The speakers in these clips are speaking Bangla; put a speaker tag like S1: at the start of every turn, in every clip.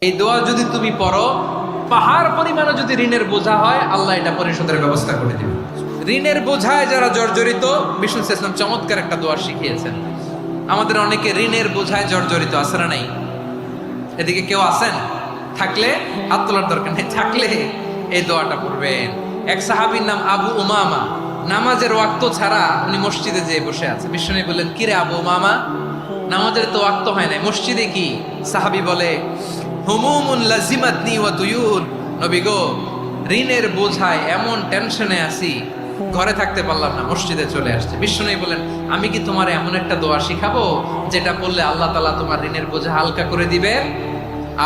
S1: এই দোয়া যদি তুমি পড়ো, পাহাড় পরিমাণে যদি ঋণের বোঝা হয়, আল্লাহ এটা পরিশোধের ব্যবস্থা করে দিবে। ঋণের বোঝায় যারা জর্জরিত, বিষ্ণু ইসলাম চমৎকার একটা দোয়া শিখিয়েছেন। আমাদের অনেকে ঋণের বোঝায় জর্জরিত, আছে না নাই? এদিকে কেউ আছেন? থাকলে হাত তোলার দরকার নেই, থাকলে এই দোয়াটা পড়বেন। এক সাহাবীর নাম আবু উমামা, নামাজের ওয়াক্ত ছাড়া উনি মসজিদে যেয়ে বসে আছে। বিষ্ণু বললেন, কিরে আবু উমামা, নামাজের তো ওয়াক্ত হয় নাই, মসজিদে কি? সাহাবী বলে, হুমুমুন লাজিমাতনি ওয়া দুয়ুন। নবী গো, ঋণের বোঝায় এমন টেনশনে আছি, ঘরে থাকতে পারলাম না, মসজিদে চলে আসছে। বিষ্ণু বলেন, আমি কি তোমার এমন একটা দোয়া শিখাবো যেটা পড়লে আল্লাহ তাআলা তোমার ঋণের বোঝা হালকা করে দিবে?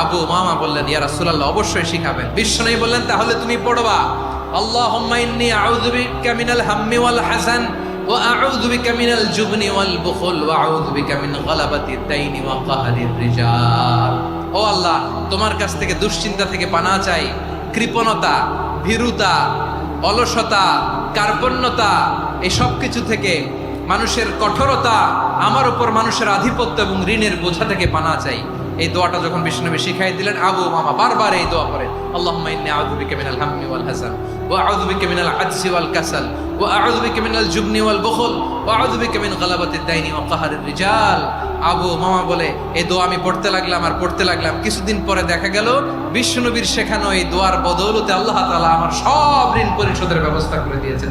S1: আবু উমামা বললেন, ইয়া রাসূলুল্লাহ, অবশ্যই শিখাবেন। বিষ্ণু বললেন, তাহলে তুমি পড়বা, আল্লাহুম্মা ইন্নী আউযু বিকা মিনাল হাম্মি ওয়াল হাযান ওয়া আউযু বিকা মিনাল জুবনি ওয়াল বুখল ওয়া আউযু বিকা মিন গালাবাতিদ দাইনি ওয়া কাহরির রিজাল। ও আল্লাহ, তোমার কাছ থেকে দুশ্চিন্তা থেকে পানাহ চাই, কৃপণতা, ভীরুতা, অলসতা, কার্পণ্যতা, এই সব কিছু থেকে, মানুষের কঠোরতা, আমার উপর মানুষের আধিপত্য এবং ঋণের বোঝা থেকে পানাহ চাই। এই দোয়াটা যখন বিষ্ণুনবী শিখাই দিলেন, আবু উমামা বারবার এই দোয়া পড়েন, আল্লাহুম্মা ইন্নী আউযু বিকা মিনাল হাম্মি ওয়াল হাযান ওয়া আউযু বিকা মিনাল আজজি ওয়াল কাসাল ওয়া আউযু বিকা মিনাল জুবনি ওয়াল বুখল ওয়া আউযু বিকা মিন গালাবাতিদ দাইনি ওয়া কাহরির রিজাল। আবু উমামা বলে, এই দোয়া আমি পড়তে লাগলাম। কিছুদিন পরে দেখা গেল বিষ্ণুনবীর শেখানো এই দোয়ার বদৌলতে আল্লাহ তাআলা আমার সব ঋণ পরিশোধের ব্যবস্থা করে দিয়েছেন।